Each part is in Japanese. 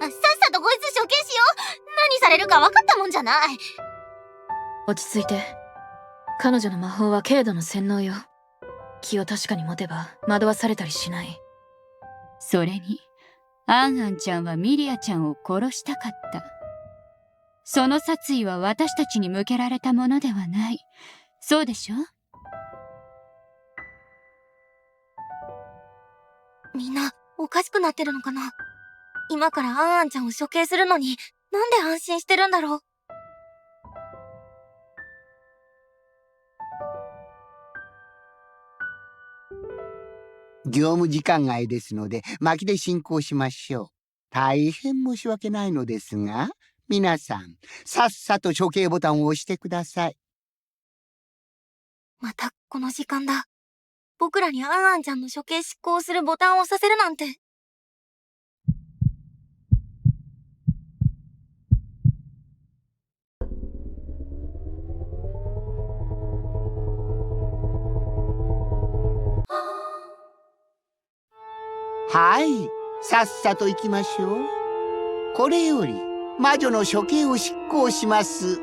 さっさとこいつ処刑しよう。何されるか分かったもんじゃない。落ち着いて。彼女の魔法は軽度の洗脳よ。気を確かに持てば惑わされたりしない。それにアンアンちゃんはミリアちゃんを殺したかった。その殺意は私たちに向けられたものではない。そうでしょ？みんなおかしくなってるのかな。今からアンアンちゃんを処刑するのになんで安心してるんだろう。業務時間外ですので巻きで進行しましょう。大変申し訳ないのですが、皆さんさっさと処刑ボタンを押してください。またこの時間だ。僕らにアンアンちゃんの処刑執行をするボタンを押させるなんて。はい、さっさと行きましょう。これより魔女の処刑を執行します。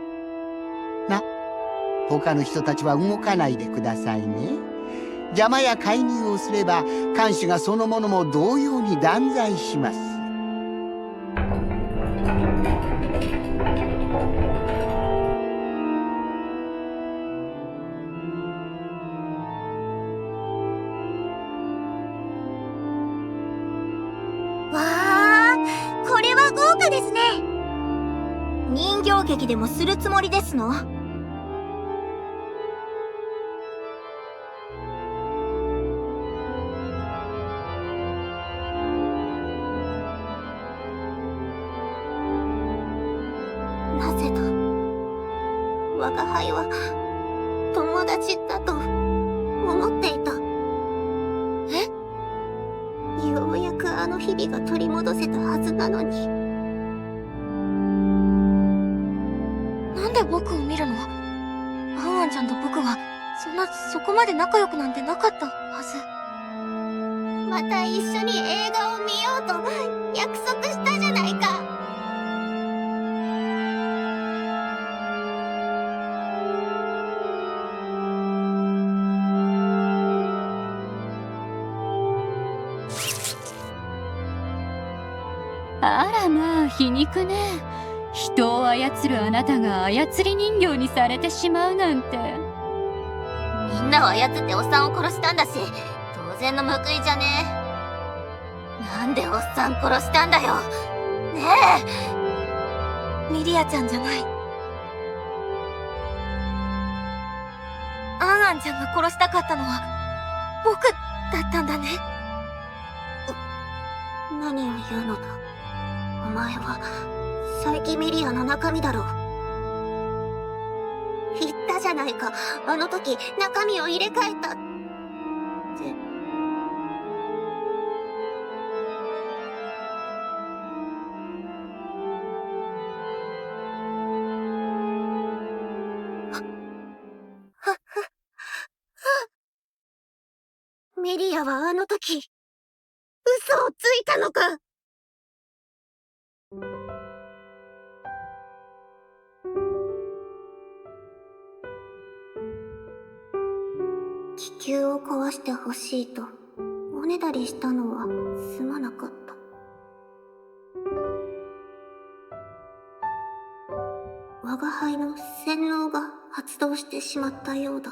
他の人たちは動かないでくださいね。邪魔や介入をすれば看守がそのものも同様に断罪します。わあ、これは豪華ですね。人形劇でもするつもりですの？なぜだ。我が輩は友達だと思っていた。ようやくあの日々が取り戻せたはずなのに。なんで僕を見るの？アンアンちゃんと僕はそこまで仲良くなんてなかったはず。また一緒に映画を見ようと約束したじゃないか。あらまあ、皮肉ね。人を操るあなたが操り人形にされてしまうなんて。みんなを操っておっさんを殺したんだし、当然の報いじゃねえ。なんでおっさん殺したんだよ。ねえ。ミリアちゃんじゃない。アンアンちゃんが殺したかったのは僕だったんだね。何を言うのだ。お前は佐伯ミリアの中身だろう。言ったじゃないか、あの時中身を入れ替えたって。ミリアはあの時嘘をついたのか。気球を壊してほしいとおねだりしたのはすまなかった。我が輩の洗脳が発動してしまったようだ。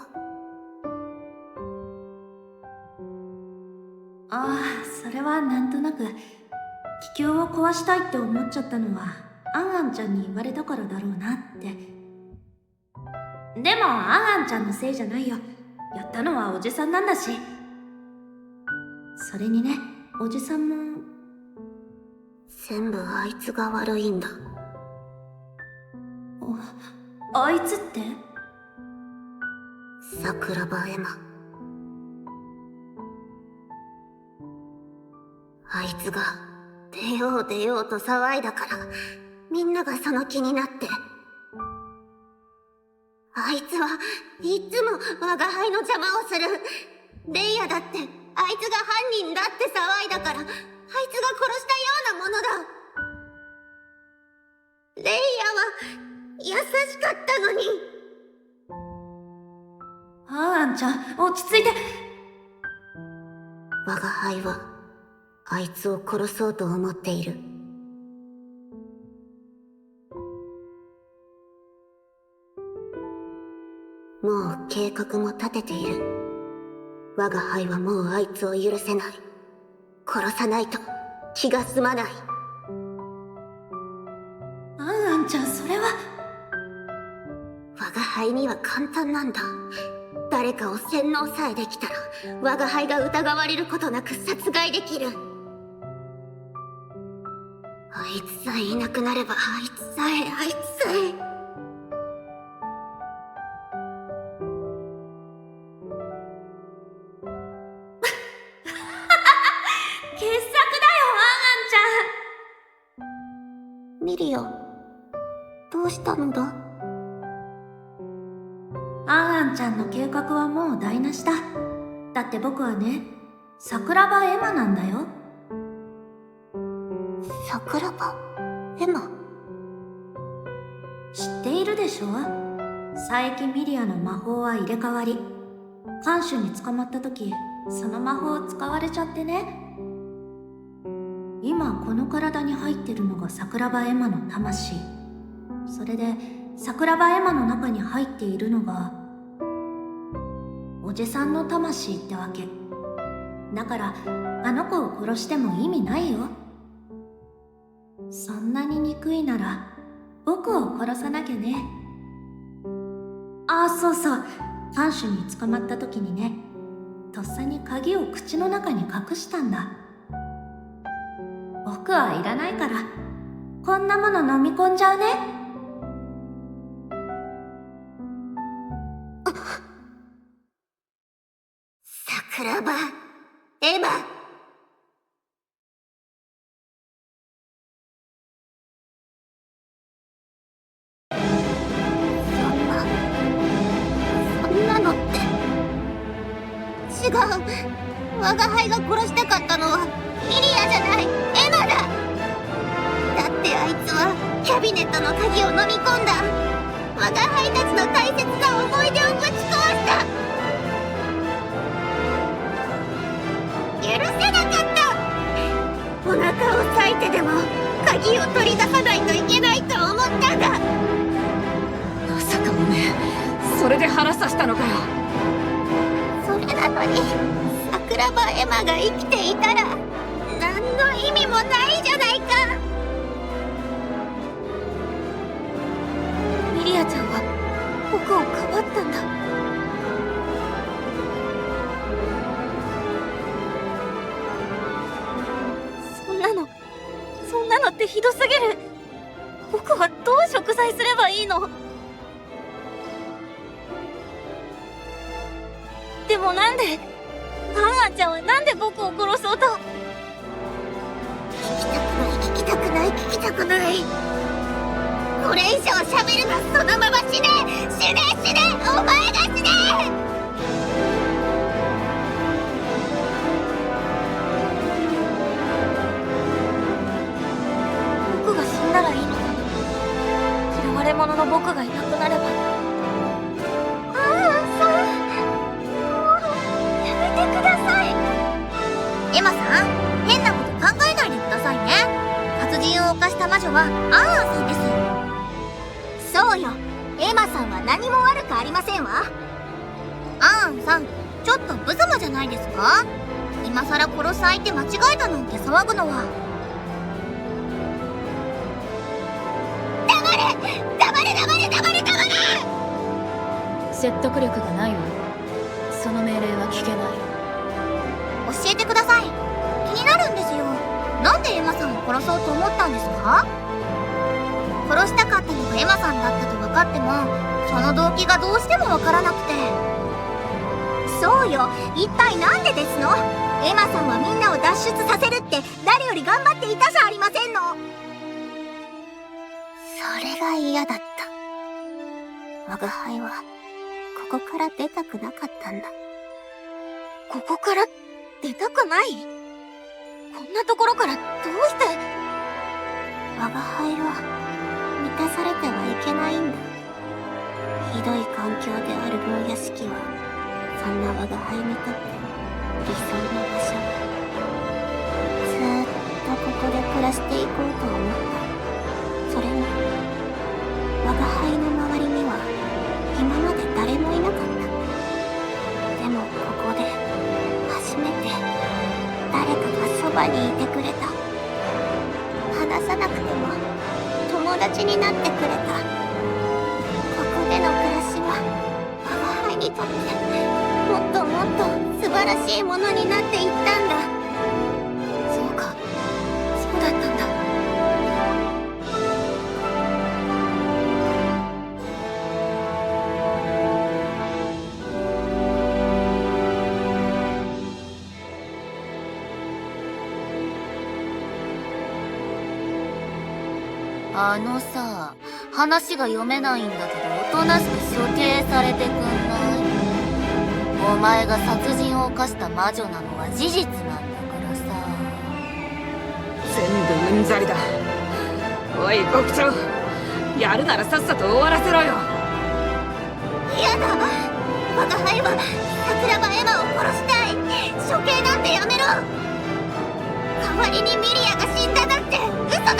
ああ、それはなんとなく気球を壊したいって思っちゃったのはアンアンちゃんに言われたからだろうなって。でもアンアンちゃんのせいじゃないよ。やったのはおじさんなんだし。それにね、おじさんも全部あいつが悪いんだ。あいつって？桜庭エマ。あいつが出よう出ようと騒いだからみんながその気になって。あいつはいつも我が輩の邪魔をする。レイヤだってあいつが犯人だって騒いだからあいつが殺したようなものだ。優しかったのに。アンちゃん、落ち着いて。我が輩はあいつを殺そうと思っている。もう計画も立てている。我が輩はもうあいつを許せない。殺さないと気が済まない。アンちゃん、それは。我が輩には簡単なんだ。誰かを洗脳さえできたら我が輩が疑われることなく殺害できる。あいつさえいなくなれば、あいつさえ傑作だよ、アンちミリア、どうしたのだ？ゃんちゃんの計画はもう台無しだ。だって僕はね、桜庭エマなんだよ。桜庭エマ。知っているでしょ？佐伯ミリアの魔法は入れ替わり、看守に捕まった時、その魔法を使われちゃってね。今この体に入ってるのが桜庭エマの魂。それで桜庭エマの中に入っているのがおじさんの魂ってわけだから、あの子を殺しても意味ないよ。そんなに憎いなら僕を殺さなきゃね。そうそう、看守に捕まった時にね、とっさに鍵を口の中に隠したんだ。僕はいらないから、こんなもの飲み込んじゃうね。桜庭エマ。そんなのって違う。我が輩が殺したかったのはミリアじゃない、エマだ。だってあいつはキャビネットの鍵を飲み込んだ。我が輩たちの大切な思い出をぶち壊した。許せなかった。お腹を裂いてでも鍵を取り出さないといけないと思ったんだ。まさかおめえ、それで腹さしたのかよ。それなのに桜庭エマが生きていたら何の意味もないじゃないか。ミリアちゃんは僕をかばったんだ。そんなのってひどすぎる。僕はどう贖罪すればいいの？でもなんで、アンちゃんはなんで僕を殺そうと？聞きたくない聞きたくない。これ以上喋るな。そのまま死ね死ね死ね、お前が死ね。僕が死んだらいいのかな。嫌われ者の僕がいなくなれば。やめてください。エマさん、変なこと考えないでくださいね。殺人を犯した魔女はアンさんです。そうよ、エマさんは何も悪くありませんわ。アンさん、ちょっと無様じゃないですか？今さら殺す相手間違えたなんて騒ぐのは。黙れ黙れ黙れ黙れ黙れ。説得力がないわ。その命令は聞けない。教えてください。気になるんですよ。なんでエマさんを殺そうと思ったんですか？殺したかったのがエマさんだったと分かっても、その動機がどうしても分からなくて。そうよ、一体なんでですの？エマさんはみんなを脱出させるって誰より頑張っていたじゃありませんの。それが嫌だった。我が輩はここから出たくなかったんだ。ここから出たくない？こんなところからどうして？我が輩は満たされてはい屋敷はそんな我が輩にとって理想の場所。ずーっとここで暮らしていこうと思った。それに我が輩の周りには今まで誰もいなかった。でもここで初めて誰かがそばにいてくれた。話さなくても友達になってくれた。ここでの暮らしは我が輩にとってもっともっと素晴らしいものになっていったんだ。そうか、そうだったんだ。あのさ、話が読めないんだけど、おとなしく処刑されてくんない？お前が殺人を犯した魔女なのは事実なんだからさ。全部うんざりだ。おい獄長、やるならさっさと終わらせろよ。嫌だ、我が輩は桜庭エマを殺したい。処刑なんてやめろ。代わりにミリアが死んだなんて嘘だ。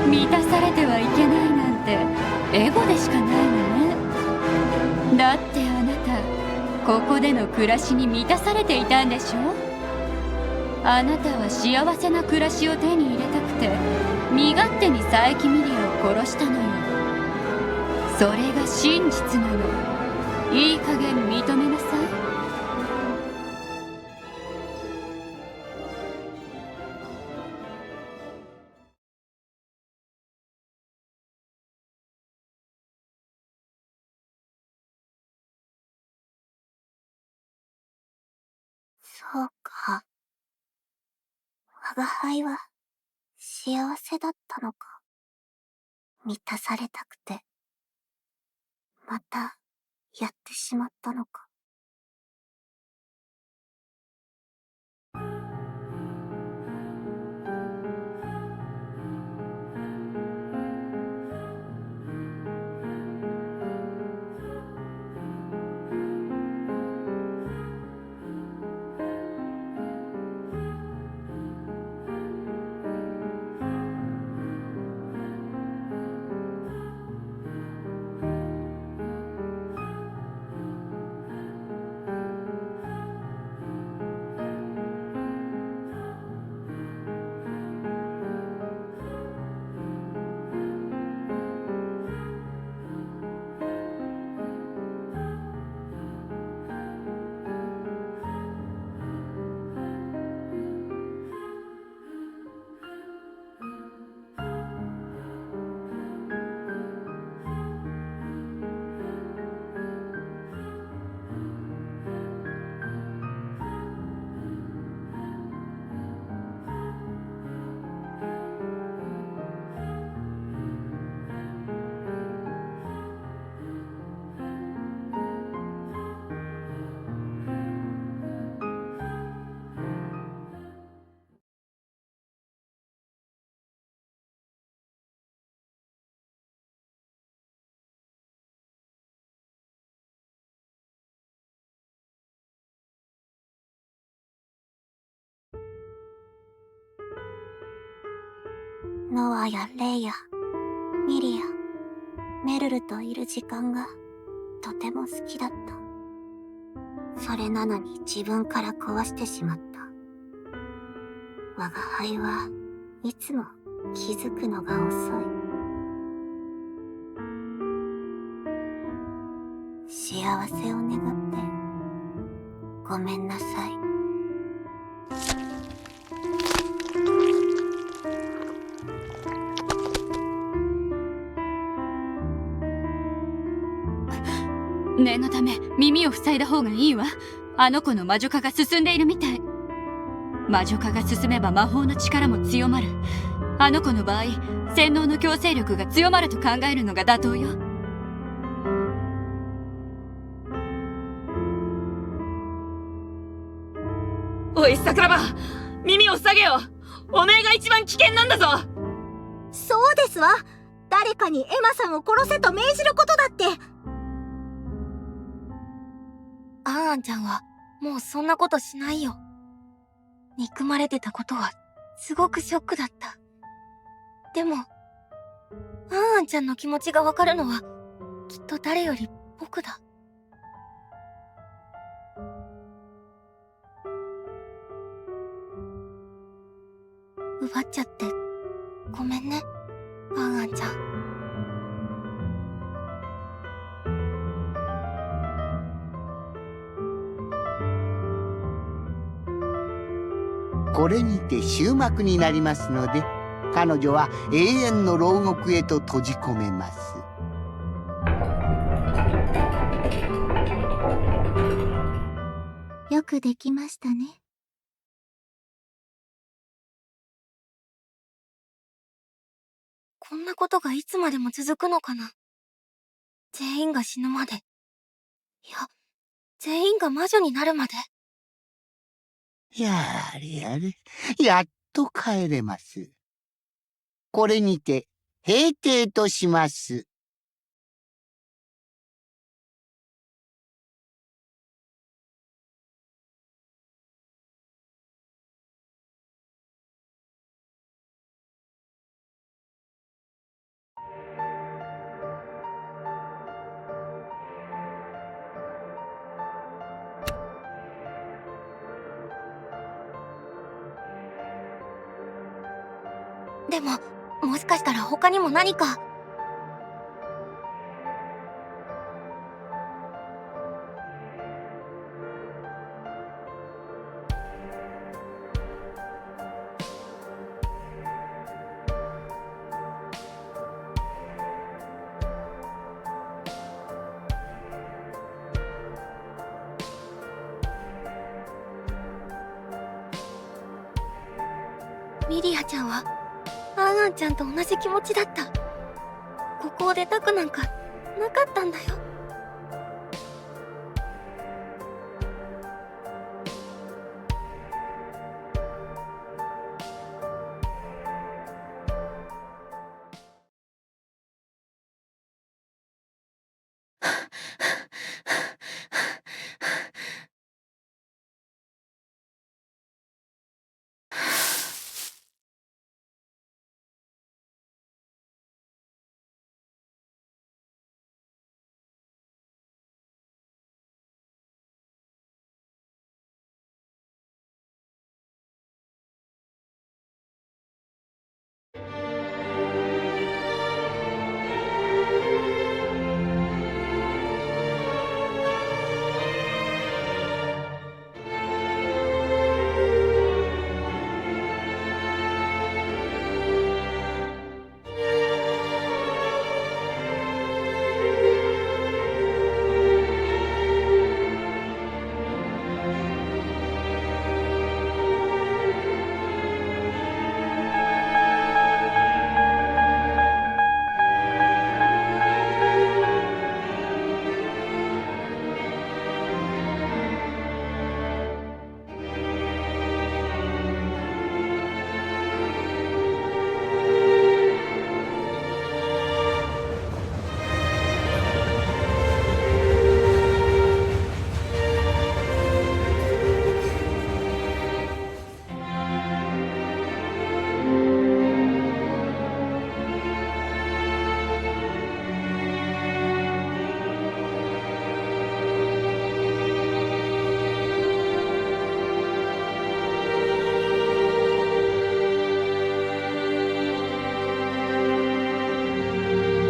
満たされてはいけないなんてエゴでしかないのね。だってあなたここでの暮らしに満たされていたんでしょ。あなたは幸せな暮らしを手に入れたくて身勝手に佐伯ミリアを殺したのよ。それが真実なの。いい加減認めなさい。そうか。我が輩は幸せだったのか。満たされたくて、またやってしまったのか。ノアやレイヤ、ミリア、メルルといる時間がとても好きだった。それなのに自分から壊してしまった。我が輩はいつも気づくのが遅い。幸せを願ってごめんなさい。念のため耳を塞いだ方がいいわ。あの子の魔女化が進んでいるみたい。魔女化が進めば魔法の力も強まる。あの子の場合、洗脳の強制力が強まると考えるのが妥当よ。おい桜庭、耳を塞げよ。おめえが一番危険なんだぞ。そうですわ。誰かにエマさんを殺せと命じることだって。アンアンちゃんはもうそんなことしないよ。憎まれてたことはすごくショックだった。でも、アンアンちゃんの気持ちがわかるのはきっと誰より僕だ。奪っちゃってごめんね、アンアンちゃん。これにて終幕になりますので、彼女は永遠の牢獄へと閉じ込めます。よくできましたね。こんなことがいつまでも続くのかな。全員が死ぬまで。いや、全員が魔女になるまで。やれやれ、やっと帰れます。これにて閉廷とします。でも、もしかしたら他にも何か。ミリアちゃんはアンアンちゃんと同じ気持ちだった。ここを出たくなんかなかったんだよ。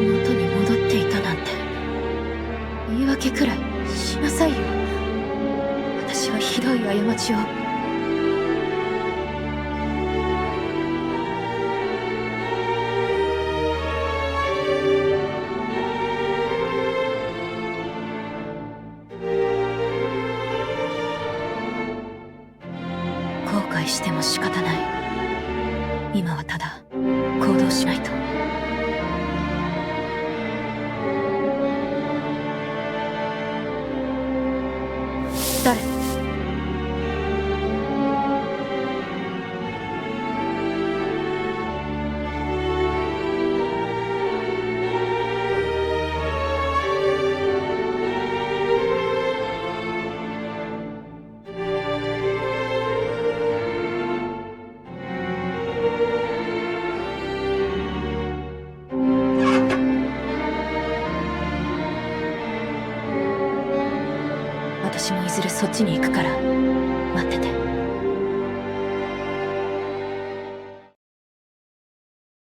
元に戻っていたなんて言い訳くらいしなさいよ。私はひどい過ちを。後悔しても仕方ない。今はただ行動しないと。誰？私もいずれそっちに行くから待ってて。